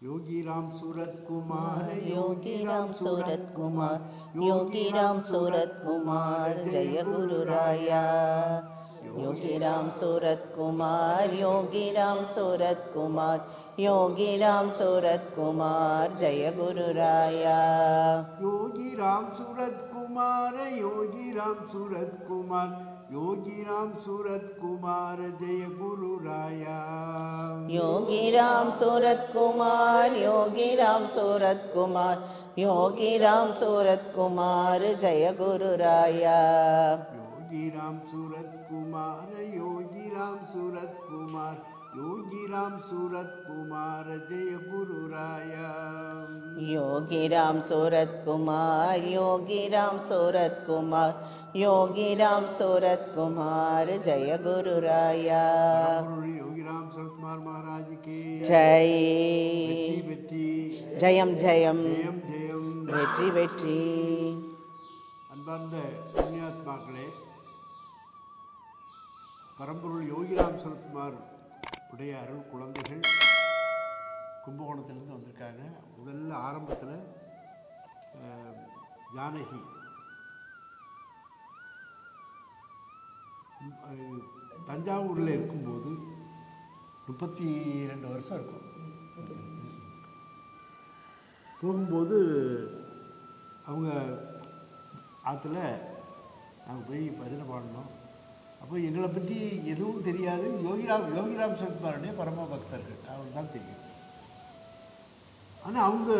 योगीराम सूरत कुमार योगीराम सूरत कुमार योगीराम सूरत कुमार जय गुरु राया योगीराम सूरत कुमार योगीराम सूरत कुमार योगीराम सूरत कुमार जय गुरु राया योगीराम सूरत कुमार योगीराम सूरत कुमार योगीराम सूरत कुमार जय गुरु राया योगीराम सूरत कुमार योगीराम सूरत कुमार योगीराम सूरत कुमार जय गुरु राया योगीराम सूरत कुमार योगीराम सूरत कुमार योगीराम सूरत कुमार जय गुरु राया योगीराम सूरत कुमार योगीराम सूरत कुमार योगीराम सूरत कुमार जय गुरु राया योगीराम सूरत कुमार महाराज के जय வெற்றி ஜெயம் ஜெயம் ஜெயம் ஜெயம் வெற்றி வெற்றி. அன்பார்ந்த புண்ணியாத்மாக்களே, பரம்பொருள் யோகிராம் சரத்குமார் உடைய அருள் குழந்தைகள் கும்பகோணத்திலேருந்து வந்திருக்காங்க. முதல்ல ஆரம்பத்தில் ஜானகி தஞ்சாவூரில் இருக்கும்போது 32 வருஷம் இருக்கும். போகும்போது அவங்க ஆற்றுல நாங்கள் போய் பஜனை பாடினோம். அப்போ எங்களை பற்றி எதுவும் தெரியாது. யோகிராம் சரத்குமாருடைய பரம பக்தர்கள் அவருக்கு தான் தெரியும். ஆனால் அவங்க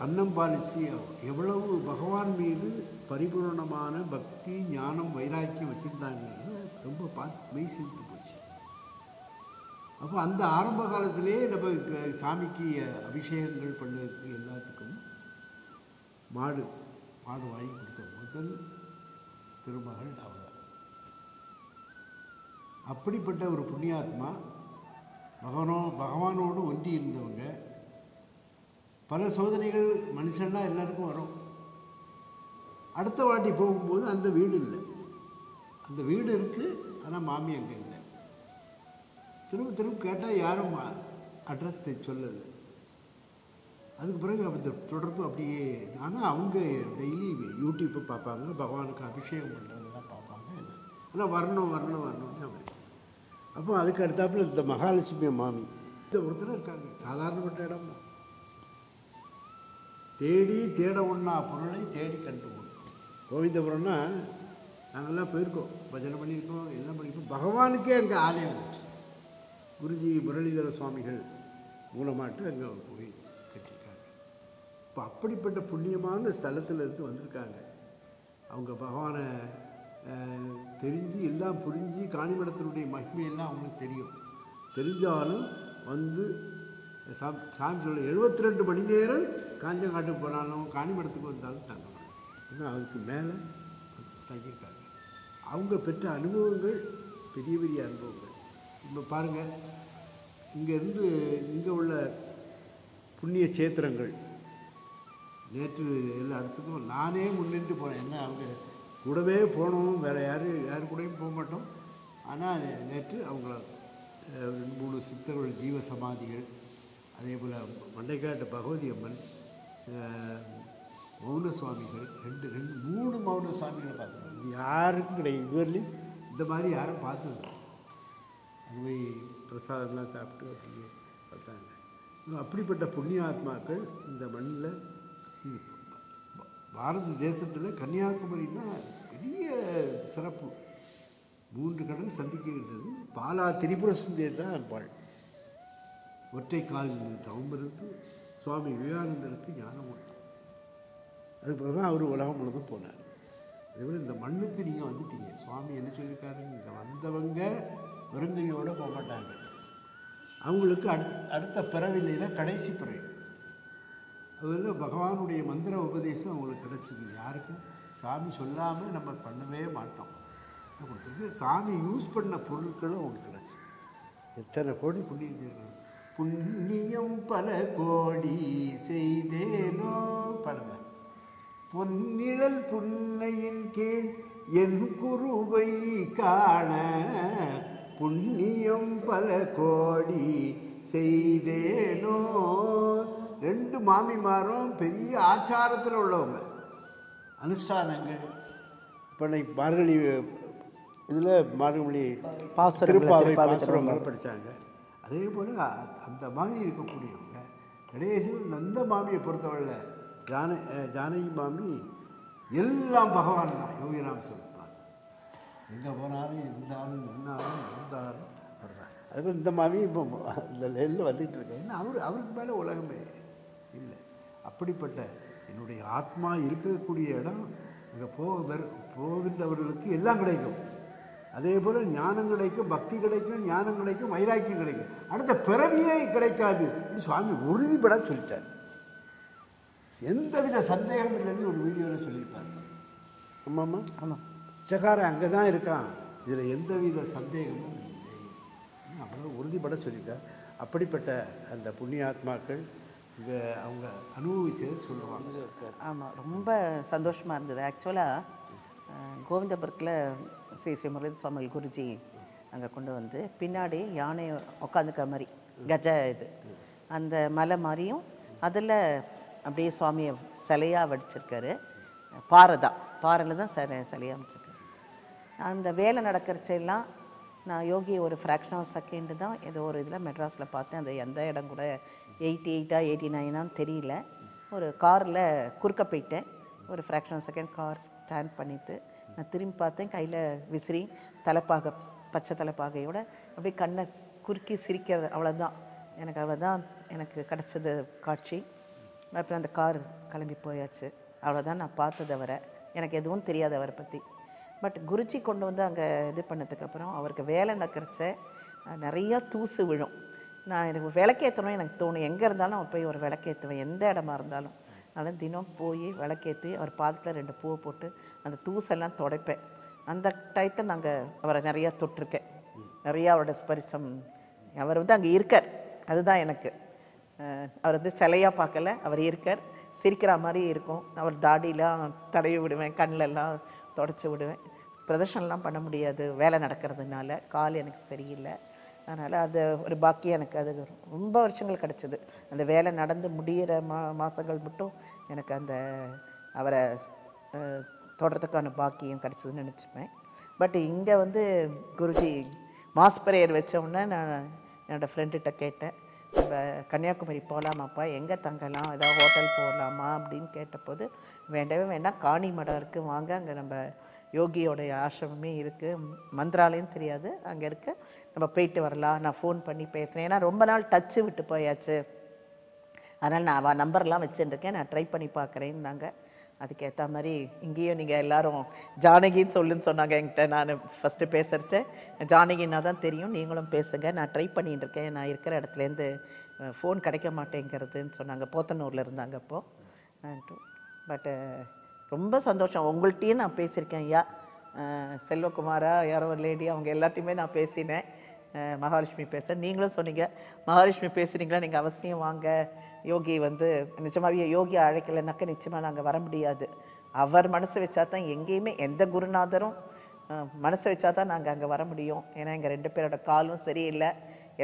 அன்னம் பாலிச்சு எவ்வளவு பகவான் மீது பரிபூர்ணமான பக்தி ஞானம் வைராக்கியம் வச்சுருந்தாங்கன்னு ரொம்ப பார்த்து மெய் சிரித்து போச்சு. அப்போ அந்த ஆரம்ப காலத்திலே நம்ம சாமிக்கு அபிஷேகங்கள் பண்ணதுக்கு எல்லாத்துக்கும் மாடு வாங்கி கொடுத்த முதல் திருமகள் அவதான். அப்படிப்பட்ட ஒரு புண்ணியாத்மா பகவானோடு ஒன்றி இருந்தவங்க. பல சோதனைகள் மனுஷன்னா எல்லாருக்கும் வரும். அடுத்த வாட்டி போகும்போது அந்த வீடு இல்லை. அந்த வீடு இருக்குது, ஆனால் மாமி அங்கே இல்லை. திரும்ப கேட்டால் யாரும் அட்ரஸ் சொல்லலை. அதுக்கு பிறகு அந்த தொடர்பு அப்படியே. ஆனால் அவங்க டெய்லி யூடியூப்பை பார்ப்பாங்க, பகவானுக்கு அபிஷேகம் பண்ணுறதெல்லாம் பார்ப்பாங்க. ஆனால் வரணும்னு அப்படி. அப்போ அதுக்கு அடுத்தாப்புல இந்த மகாலட்சுமி மாமி இந்த ஒருத்தர் இருக்காங்க. சாதாரணப்பட்ட இடம் தான். தேட ஒன்றா பொருளை தேடி கண்டுபிடிக்கும். கோவிந்தபுரம்னா நாங்கள்லாம் போயிருக்கோம், பஜனை பண்ணியிருக்கோம், எல்லாம் பண்ணியிருக்கோம். பகவானுக்கே அங்கே ஆலயம் வந்துட்டு குருஜி முரளிதர சுவாமிகள் மூலமாட்டு அங்கே ஒரு கோயில் கட்டியிருக்காங்க. இப்போ அப்படிப்பட்ட புண்ணியமான ஸ்தலத்தில் இருந்து வந்திருக்காங்க. அவங்க பகவானை தெரிஞ்சு எல்லாம் புரிஞ்சு காணிமடத்தினுடைய மகிமையெல்லாம் அவங்களுக்கு தெரிஞ்சாலும் வந்து சாமி சொல்ல 72 மணி நேரம் காஞ்சங்காட்டுக்கு போனாலும் காணிமடத்துக்கு வந்தாலும் தங்கணும். ஏன்னா அதுக்கு மேலே தங்கியிருக்காங்க. அவங்க பெற்ற அனுபவங்கள் பெரிய பெரிய அனுபவங்கள். இப்போ பாருங்கள், இங்கேருந்து இங்கே உள்ள புண்ணிய சேத்திரங்கள் நேற்று எல்லா இடத்துக்கும் நானே முன்னிட்டு போனேன். என்ன அவங்க கூடவே போனோம், வேறு யாரு கூடயும் போக மாட்டோம். ஆனால் நேற்று அவங்கள 3 சித்தர்கள் ஜீவ சமாதிகள், அதே போல் மண்டைக்காட்டு பகவதி அம்மன், மௌன சுவாமிகள், 3 மௌன சுவாமிகளை பார்த்துருக்கோம். இது யாருக்கும் கிடையாது. இதுவரையிலும் இந்த மாதிரி யாரும் பார்த்ததில்லை. அங்கே போய் பிரசாதம்லாம் சாப்பிட்டு அப்படியே பார்த்தாங்க. அப்படிப்பட்ட புண்ணிய ஆத்மாக்கள் இந்த மண்ணில் பாரத தேசத்தில் கன்னியாகுமரின்னா பெரிய சிறப்பு. 3 கடல் சந்திக்கின்றது. பாலா திரிபுர சுந்தரி தான் இருப்பாள். ஒற்றை காலில் தவம் இருந்து சுவாமி விவேகானந்தருக்கு ஞானம் கொடுத்தார். அதுக்கு பிறகு தான் அவர் உலகம் முழுதும் போனார். அதேபோல் இந்த மண்ணுக்கு நீங்கள் வந்துட்டீங்க. சுவாமி என்ன சொல்லியிருக்காரு, இங்கே வந்தவங்க வெறுங்கையோடு போக மாட்டாங்க. அவங்களுக்கு அடுத்த பிறவில்லை தான் கடைசி பிறவி. அதில் பகவானுடைய மந்திர உபதேசம் அவங்களுக்கு கிடச்சிருக்குது. யாருக்கும் சாமி சொல்லாமல் நம்ம பண்ணவே மாட்டோம். கொடுத்துருக்கு. சாமி யூஸ் பண்ண பொருட்களும் அவங்களுக்கு கிடச்சிருக்கு. எத்தனை கோடி புண்ணியம் செய்யணும். புண்ணியம் பல கோடி செய்தேனோ பாருங்க. பொன்னிழல் புன்னையின் கீழ் என் குருவை காண புண்ணியம் பல கோடி செய்தேனோ. 2 மாமிமாரும் பெரிய ஆச்சாரத்தில் உள்ளவங்க, அனுஷ்டானங்கள். இப்போ இன்னைக்கு மார்கழி இதில் மார்கழி திருப்பாவை பாசுரங்களை படித்தாங்க. அதே போல் அந்த மாதிரி இருக்கக்கூடியவங்க கடைசியில் நந்த மாமியை பொறுத்தவரை ஜானகி மாமி எல்லாம் பகவான் தான். யோகிராம் சொல்லிப்பார், எங்கே போனாலும் இருந்தாலும் நின்னாலும் இருந்தாலும் வர்றார். அதுபோல் இந்த மாமி இப்போ இந்த லெல்லில் வந்துக்கிட்டு இருக்கேன். ஏன்னா அவருக்கு மேலே உலகமே இல்லை. அப்படிப்பட்ட என்னுடைய ஆத்மா இருக்கக்கூடிய இடம் அங்கே போகின்றவர்களுக்கு எல்லாம் கிடைக்கும். அதே போல் ஞானம் கிடைக்கும், பக்தி கிடைக்கும், ஞானம் கிடைக்கும், வைராக்கியம் கிடைக்கும். அடுத்த பிறவியே கிடைக்காது சுவாமி உறுதிப்பட சொல்லிட்டார். எந்தவித சந்தேகம் இல்லைன்னு ஒரு வீடியோவில் சொல்லியிருப்பார். ஆமாம்மா, ஆமாம், பிச்சைக்காரன் அங்கே தான் இருக்கான், இதில் எந்தவித சந்தேகமும் இல்லை, அவ்வளோ உறுதிப்பட சொல்லியிருக்கார். அப்படிப்பட்ட அந்த புண்ணியாத்மாக்கள் இங்கே அவங்க அனுபவிச்சது சொல்லுவாங்க. ஆமாம், ரொம்ப சந்தோஷமாக இருந்தது. ஆக்சுவலாக கோவிந்தபுரத்தில் ஸ்ரீ ஸ்ரீ முரளிதர சுவாமி குருஜி அங்கே கொண்டு வந்து பின்னாடி யானை உட்காந்துக்க மாதிரி கஜ இது அந்த மலை மாதிரியும் அதில் அப்படியே சுவாமியை சிலையாக வடிச்சிருக்காரு. பாறையில் தான் சிலையாக வச்சுருக்காரு. அந்த வேலை நடக்கிறச்செல்லாம் நான் யோகி ஒரு ஃப்ராக்ஷன் ஆஃப் செகண்டு தான் ஏதோ ஒரு இதில் மெட்ராஸில் பார்த்தேன். அந்த எந்த இடம் கூட 88 89 தெரியல. ஒரு காரில் குறுக்க போயிட்டேன். ஒரு fraction of second car stand பண்ணிட்டு நான் திரும்பி பார்த்தேன். கையில் விசிறி தலைப்பாகை, பச்சை தலைப்பாகையோட அப்படியே கண்ணை குறுக்கி சிரிக்கிறது. அவ்வளோதான் எனக்கு கிடச்சது காட்சி. அப்புறம் அந்த கார் கிளம்பி போயாச்சு. அவ்வளோதான் நான் பார்த்தது. எனக்கு எதுவும் தெரியாது அவரை பற்றி. பட் குருஜி கொண்டு வந்து அங்கே இது பண்ணதுக்கப்புறம் அவருக்கு வேலை நடக்கிறச்ச நிறையா தூசு விழும். எனக்கு விளக்கேற்றணும் எனக்கு தோணும். எங்கே இருந்தாலும் அவர் போய் ஒரு விளக்கேற்றுவேன், எந்த இடமா இருந்தாலும். அதனால் தினம் போய் விளக்கேற்றி அவர் பாதத்தில் 2 பூவை போட்டு அந்த தூசெல்லாம் துடைப்பேன். அந்த டயத்தை நாங்கள் அவரை நிறையா தொட்டிருக்கேன். நிறையா அவரோட ஸ்பரிசம். அவர் அங்கே இருக்கார். அதுதான் எனக்கு. அவர் சிலையாக பார்க்கல, அவர் இருக்கார். சிரிக்கிற மாதிரி இருக்கும். அவர் தாடியெலாம் தடவி விடுவேன், கண்ணிலெல்லாம் தொடச்சி விடுவேன். பிரதர்ஷனெலாம் பண்ண முடியாது வேலை நடக்கிறதுனால. கால் எனக்கு சரியில்லை. அதனால் அது ஒரு பாக்கியம் எனக்கு. அது ரொம்ப வருஷங்கள் கிடச்சிது. அந்த வேலை நடந்து முடிகிற மாதங்கள் மட்டும் எனக்கு அந்த அவரை தொடர்றதுக்கான பாக்கியம் கிடச்சிதுன்னு நினச்சிப்பேன். பட் இங்கே குருஜி மாஸ் பிரேயர் வச்சோடனே நான் என்னோடய ஃப்ரெண்டுகிட்ட கேட்டேன், நம்ம கன்னியாகுமரி போகலாமாப்பா, எங்கே தங்கலாம், ஏதாவது ஹோட்டல் போகலாமா அப்படின்னு கேட்டபோது, வேண்டவே வேண்டாம், காணி மடம் இருக்குது, வாங்க, அங்கே நம்ம யோகியோடைய ஆசிரமமே இருக்குது, மந்திராலயம் தெரியாது, அங்கே இருக்க, நம்ம போயிட்டு வரலாம், நான் ஃபோன் பண்ணி பேசுகிறேன். ஏன்னா ரொம்ப நாள் டச்சு விட்டு போயாச்சு, அதனால் நான் அவள் நம்பர்லாம் வச்சுருக்கேன், நான் ட்ரை பண்ணி பார்க்குறேன்னாங்க. அதுக்கேற்ற மாதிரி இங்கேயும் நீங்கள் எல்லோரும் ஜானகின்னு சொல்லுன்னு சொன்னாங்க என்கிட்ட. நான் ஃபஸ்ட்டு பேசுகிறச்சேன் ஜானகின்னா தான் தெரியும், நீங்களும் பேசுங்க, நான் ட்ரை பண்ணிகிட்டு இருக்கேன், நான் இருக்கிற இடத்துலேருந்து ஃபோன் கிடைக்க மாட்டேங்கிறதுன்னு சொன்னாங்க. போத்தனூரில் இருந்தாங்க அப்போது. பட்டு ரொம்ப சந்தோஷம். உங்கள்கிட்டையும் நான் பேசியிருக்கேன் ஐயா, செல்வகுமாரா யாரோ ஒரு லேடி, அவங்க எல்லாத்தையுமே நான் பேசினேன். மகாலட்சுமி பேசுகிறேன், நீங்களும் சொன்னீங்க மகாலட்சுமி பேசுகிறீங்களா, நீங்கள் அவசியம் வாங்க, யோகி நிஜமாகவே யோகி அழைக்கலைனாக்கா நிச்சயமாக நாங்கள் வர முடியாது. அவர் மனசு வச்சா தான் எங்கேயுமே எந்த குருநாதரும் மனசை வச்சா தான் நாங்கள் அங்கே வர முடியும். ஏன்னா எங்கள் 2 பேரோட காலும் சரியில்லை,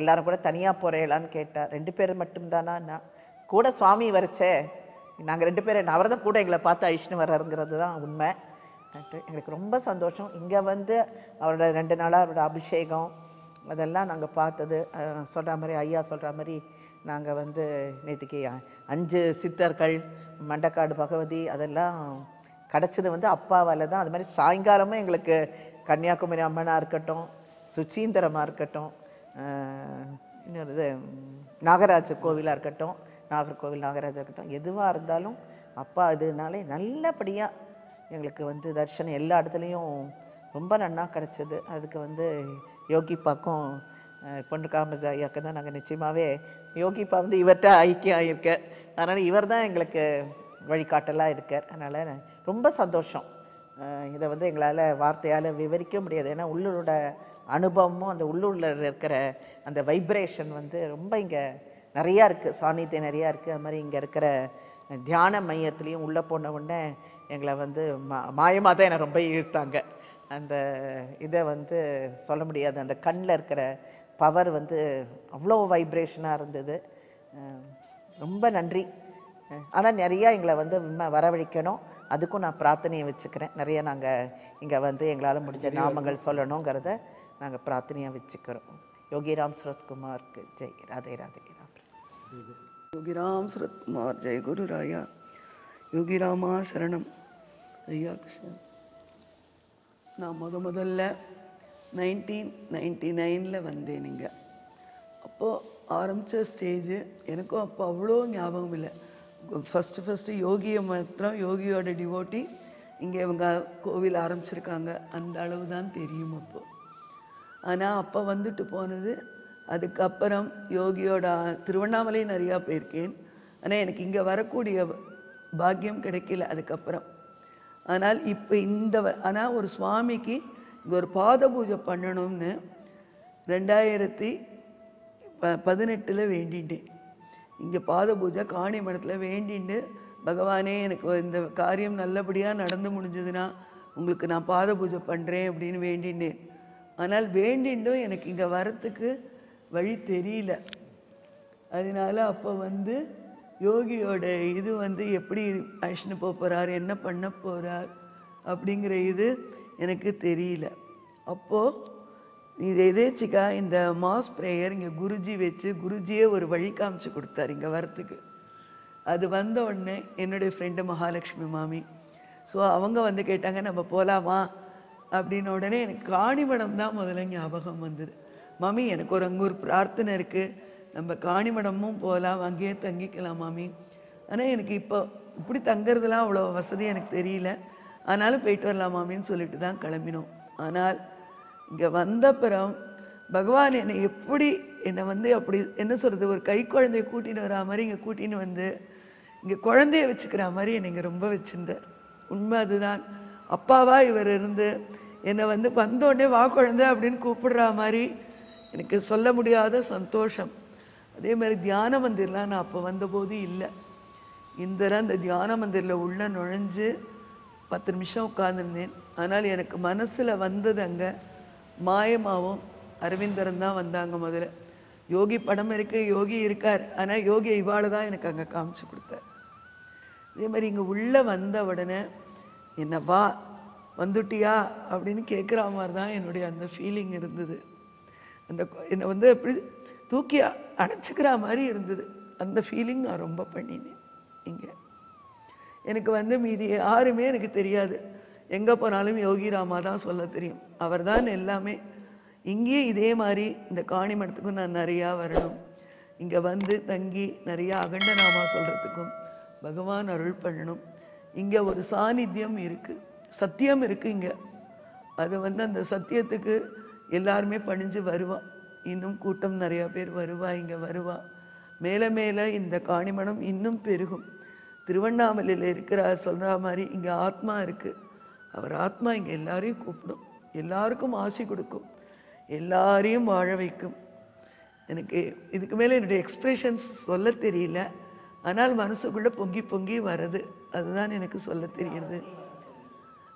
எல்லாரும் கூட தனியாக போகிறேலான்னு கேட்டால் 2 பேர் மட்டும்தானா, நான் கூட சுவாமி வரைச்சே, நாங்கள் 2 பேரும், அவர் தான் கூட எங்களை பார்த்து அழிச்சுன்னு வர்றாருங்கிறது தான் உண்மை. எங்களுக்கு ரொம்ப சந்தோஷம். இங்கே அவரோட 2 நாளாக அவரோட அபிஷேகம் அதெல்லாம் நாங்கள் பார்த்தது. சொல்கிற மாதிரி ஐயா சொல்கிற மாதிரி நாங்கள் நேற்றுக்கு 5 சித்தர்கள், மண்டக்காடு பகவதி அதெல்லாம் கிடச்சது அப்பாவால் தான். அது மாதிரி சாயங்காலமும் எங்களுக்கு கன்னியாகுமரி அம்மனாக இருக்கட்டும், சுச்சீந்திரமாக இருக்கட்டும், இன்னொரு நாகராஜ கோவிலாக இருக்கட்டும், நாகர்கோவில் நாகராஜா இருக்கட்டும், எதுவாக இருந்தாலும் அப்பா இதுனாலே நல்லபடியாக எங்களுக்கு தரிசனம் எல்லா இடத்துலையும் ரொம்ப நன்னா கிடச்சிது. அதுக்கு யோகிப்பாக்கும் பொண்ணு காமராஜ் ஐயாவுக்கு தான் நாங்கள் நிச்சயமாகவே யோகிப்பா இவர்கிட்ட ஐக்கியம் ஆகியிருக்கார். அதனால் இவர் தான் எங்களுக்கு வழிகாட்டலாக இருக்கார். அதனால் ரொம்ப சந்தோஷம். இதை எங்களால் வார்த்தையால் விவரிக்க முடியாது. ஏன்னா உள்ளூரோட அனுபவமும் அந்த உள்ளூரில் இருக்கிற அந்த வைப்ரேஷன் ரொம்ப இங்கே நிறையா இருக்குது, சாநித்தியம் நிறையா இருக்குது. அது மாதிரி இங்கே இருக்கிற தியான மையத்துலேயும் உள்ளே போன உடனே எங்களை மாயமாக தான் என்னை ரொம்ப இழுத்தாங்க. அந்த இதை சொல்ல முடியாது. அந்த கண்ணில் இருக்கிற பவர் வந்து அவ்வளோ வைப்ரேஷனாக இருந்தது. ரொம்ப நன்றி. ஆனால் நிறையா எங்களை வந்து வரவழைக்கணும், அதுக்கும் நான் பிரார்த்தனையை வச்சுக்கிறேன். நிறைய நாங்கள் இங்கே வந்து எங்களால் முடிஞ்ச நாமங்கள் சொல்லணுங்கிறத நாங்கள் பிரார்த்தனையாக வச்சுக்கிறோம். யோகிராம் சுரத்குமாருக்கு ஜெய். ராதே ராதே ராம். யோகிராம் சுரத்குமார் ஜெய் குரு ராயா. யோகிராமா சரணம் ஐயா கிருஷ்ணன். நான் முதல்ல 1999 வந்தேன் இங்கே. அப்போது ஆரம்பித்த ஸ்டேஜு எனக்கும் அப்போ அவ்வளோ ஞாபகம் இல்லை. ஃபஸ்ட்டு யோகியை மாத்திரம், யோகியோட டிவோட்டி இங்கே இவங்க கோவில் ஆரம்பிச்சிருக்காங்க, அந்த அளவு தான் தெரியும் அப்போது. ஆனால் அப்போ வந்துட்டு போனது. அதுக்கப்புறம் யோகியோட திருவண்ணாமலை நிறையா போயிருக்கேன். ஆனால் எனக்கு இங்கே வரக்கூடிய பாக்கியம் கிடைக்கல அதுக்கப்புறம். ஆனால் இப்போ ஆனால் ஒரு சுவாமிக்கு இங்கே ஒரு பாத பூஜை பண்ணணும்னு 2018 வேண்டிட்டேன். இங்கே பாத பூஜை காணி மடத்தில் வேண்டிண்டு, பகவானே எனக்கு இந்த காரியம் நல்லபடியாக நடந்து முடிஞ்சதுன்னா உங்களுக்கு நான் பாத பூஜை பண்ணுறேன் அப்படின்னு வேண்டினேன். ஆனால் வேண்டிண்டும் எனக்கு இங்கே வரத்துக்கு வழி தெரியல. அதனால அப்போ வந்து யோகியோட இது வந்து எப்படி அழிச்சுன்னு போகிறார், என்ன பண்ண போகிறார் அப்படிங்கிற இது எனக்கு தெரியல. அப்போது இது எதேச்சிக்கா இந்த மாஸ் ப்ரேயர் இங்கே குருஜி வச்சு குருஜியே ஒரு வழி காமிச்சு கொடுத்தார் இங்கே வரத்துக்கு. அது வந்த உடனே என்னுடைய ஃப்ரெண்டு மகாலட்சுமி மாமி, ஸோ அவங்க வந்து கேட்டாங்க நம்ம போகலாமா அப்படின்னு. உடனே எனக்கு காணிமடம் தான் முதல்ல ஞாபகம் வந்தது. மாமி எனக்கு அங்கே ஒரு பிரார்த்தனை இருக்குது, நம்ம காணிமடமும் போகலாம், அங்கேயே தங்கிக்கலாம் மாமி. ஆனால் எனக்கு இப்போ இப்படி தங்கிறதுலாம் அவ்வளோ வசதி எனக்கு தெரியல, ஆனாலும் போயிட்டு வரலாம் மாமின்னு சொல்லிட்டு தான் கிளம்பினோம். ஆனால் இங்கே வந்தப்புறம் பகவான் என்னை எப்படி என்னை வந்து அப்படி என்ன சொல்கிறது, ஒரு கை குழந்தைய கூட்டின்னு வரா மாதிரி இங்கே கூட்டின்னு வந்து இங்கே குழந்தைய வச்சுக்கிற மாதிரி என்னை இங்கே ரொம்ப வச்சுருந்தார். உண்மை அதுதான். அப்பாவா இவர் இருந்து என்னை வந்து வந்தோடனே வா குழந்தை அப்படின்னு கூப்பிடுறா மாதிரி எனக்கு சொல்ல முடியாத சந்தோஷம். அதே மாதிரி தியான மந்திர்லாம் நான் அப்போ வந்தபோது இல்லை. அந்த தியான மந்திரில் உள்ளே நுழைஞ்சு 10 நிமிஷம் உட்காந்துருந்தேன். ஆனால் எனக்கு மனசில் வந்தது அங்கே மாயமாவும் அரவிந்தரன் தான் வந்தாங்க. முதல்ல யோகி படம் இருக்குது, யோகி இருக்கார், ஆனால் யோகி இவாளை தான் எனக்கு அங்கே காமிச்சு கொடுத்தார். அதே மாதிரி இங்கே உள்ளே வந்த உடனே என்ன வா வந்துட்டியா அப்படின்னு கேட்குற மாதிரி தான் என்னுடைய அந்த ஃபீலிங் இருந்தது. என்னை வந்து எப்படி தூக்கி அணைச்சிக்கிற மாதிரி இருந்தது. அந்த ஃபீலிங் நான் ரொம்ப பண்ணினேன். இங்கே எனக்கு வந்து மீதி யாருமே எனக்கு தெரியாது. எங்கே போனாலும் யோகி ராமா தான் சொல்ல தெரியும், அவர் தான் எல்லாமே. இங்கேயே இதே மாதிரி இந்த காணி மடத்துக்கும் நான் நிறையா வரணும், இங்கே வந்து தங்கி நிறையா அகண்ட நாமா சொல்கிறதுக்கும் பகவான் அருள் பண்ணணும். இங்கே ஒரு சாநித்தியம் இருக்குது, சத்தியம் இருக்குது இங்கே. அது வந்து அந்த சத்தியத்துக்கு எல்லாருமே பணிஞ்சு வருவா. இன்னும் கூட்டம் நிறையா பேர் வருவா, இங்கே வருவா. மேலே மேலே இந்த காணிமடம் இன்னும் பெருகும். திருவண்ணாமலையில் இருக்கிற சொல்கிற மாதிரி இங்கே ஆத்மா இருக்குது. அவர் ஆத்மா இங்கே எல்லாரையும் கூப்பிடும், எல்லாருக்கும் ஆசி கொடுக்கும், எல்லாரையும் வாழ வைக்கும். எனக்கு இதுக்கு மேலே என்னுடைய எக்ஸ்ப்ரெஷன்ஸ் சொல்ல தெரியல, ஆனால் மனசுக்குள்ளே பொங்கி பொங்கி வருது, அதுதான் எனக்கு சொல்ல தெரியுது.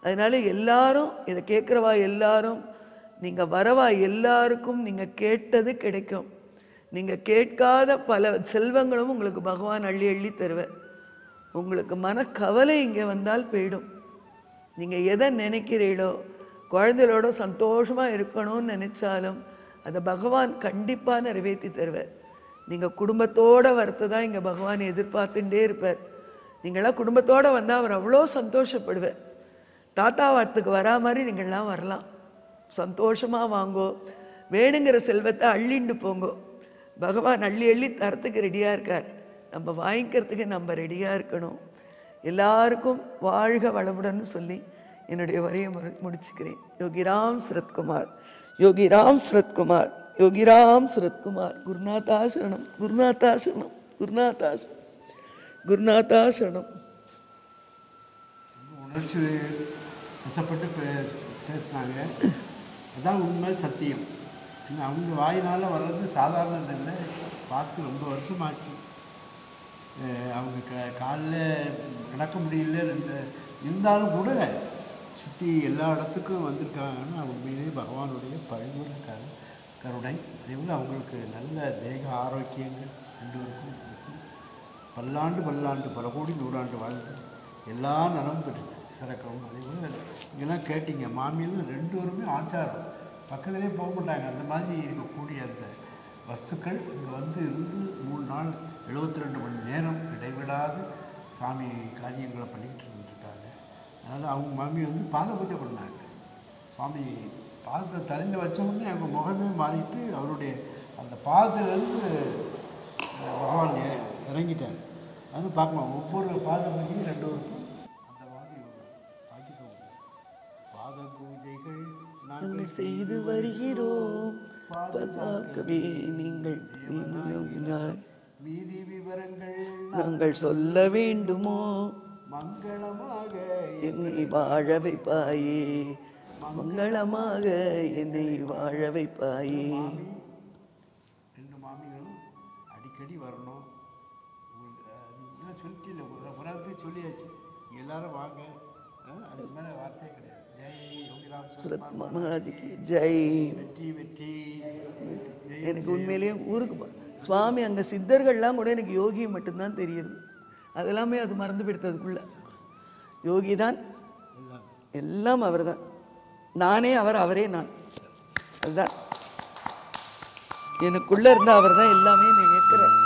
அதனால எல்லாரும் இதை கேட்குறவா எல்லாரும், நீங்கள் வரவா எல்லாருக்கும் நீங்கள் கேட்டது கிடைக்கும். நீங்கள் கேட்காத பல செல்வங்களும் உங்களுக்கு பகவான் அள்ளி அள்ளி தருவார். உங்களுக்கு மனக்கவலை இங்கே வந்தால் போயிடும். நீங்கள் எதை நினைக்கிறீங்களோ, குழந்தைகளோட சந்தோஷமாக இருக்கணும்னு நினச்சாலும் அதை பகவான் கண்டிப்பாக நிறைவேற்றி தருவார். நீங்கள் குடும்பத்தோடு வரத்து தான் இங்கே பகவான் எதிர்பார்த்துட்டே இருப்பார். நீங்களாம் குடும்பத்தோடு வந்தால் அவர் அவ்வளோ சந்தோஷப்படுவார். தாத்தா வாரத்துக்கு வரா மாதிரி நீங்கள்லாம் வரலாம், சந்தோஷமாக வாங்கோ, வேணுங்கிற செல்வத்தை அள்ளிண்டு போங்கோ. பகவான் அள்ளி அள்ளி தரத்துக்கு ரெடியாக இருக்கார், நம்ம வாங்கிக்கிறதுக்கு நம்ம ரெடியாக இருக்கணும். எல்லாருக்கும் வாழ்க வளமுடன் சொல்லி என்னுடைய வரையை முடிச்சுக்கிறேன். யோகிராம் சரத்குமார், யோகிராம் சரத்குமார், யோகிராம் சரத்குமார். குருநாதா சரணம், குருநாதா சரணம், குருநாதா சரணம், குருநாதா சரணம். உணர்ச்சி வசப்பட்டு பேசினாங்க, அதான் உண்மை சத்தியம். அவங்க வாயினால் வர்றது சாதாரணது இல்லை, பார்த்து ரொம்ப வருஷமாச்சு. அவங்க காலில் நடக்க முடியல இருந்தாலும் கூட சுற்றி எல்லா இடத்துக்கும் வந்திருக்காங்கன்னா உண்மையிலே பகவானுடைய பரிபூர்ண கருணை. அதேபோல் அவங்களுக்கு நல்ல தேக ஆரோக்கியங்கள் ரெண்டு பேருக்கும் பல்லாண்டு பல்லாண்டு பல கோடி நூறாண்டு வாழ்ந்து எல்லா நலமும் பெற்று சிறக்கவும். அதேபோல் இங்கெல்லாம் கேட்டிங்க, மாமியெல்லாம் ரெண்டு பேருமே ஆச்சாரம், பக்கத்துலேயே போக மாட்டாங்க. அந்த மாதிரி இருக்கக்கூடிய அந்த வஸ்துக்கள் இங்கே வந்து இருந்து 3 நாள் 72 மணி நேரம் இடைவிடாது சாமி காரியங்களை பண்ணிக்கிட்டு இருந்துருக்காங்க. அதனால் அவங்க மாமி வந்து பாத பூஜை பண்ணாங்க. சுவாமி பாதத்தை தலையில் வச்ச உடனே அவங்க முகமே மாறிட்டு அவருடைய அந்த பாதத்திலேருந்து பகவான் இறங்கிட்டார். அது பார்க்கலாம், ஒவ்வொரு பாத பூஜையும் 2 வருக்கும் அந்த மாதிரி ஆக்கிக்கோங்க. பாத பூஜைகள் நாங்கள் செய்து வருகிறோம், பாதுகாக்கவே நீங்கள் மீதி விவரங்கள் நாங்கள் சொல்ல வேண்டுமோ, மங்களமாக என்னை வாழ வைப்பாயே, மங்களமாக என்னை வாழ வைப்பாயே. 2 மாமிகளும் அடிக்கடி வரணும். சொல்லிட்டு புறாத்து சொல்லியாச்சு, எல்லாரும் வாங்க, அதுக்கு மேலே வார்த்தையே கிடையாது. ஜெய் யோகிராம் சுரத் மகாராஜிக்கு ஜெய். வெற்றி வெற்றி. எனக்கு உண்மையிலேயே ஊருக்கு சுவாமி அங்கே சித்தர்கள்லாம் கூட எனக்கு யோகி மட்டும்தான் தெரியுது. அதெல்லாமே அது மறந்து போயிடுறதுக்குள்ள யோகி தான் எல்லாம், அவர் தான். நானே அவர், அவரே நான். அதுதான் எனக்குள்ளே இருந்தால் அவர் தான் எல்லாமே நினைக்கிறேன்.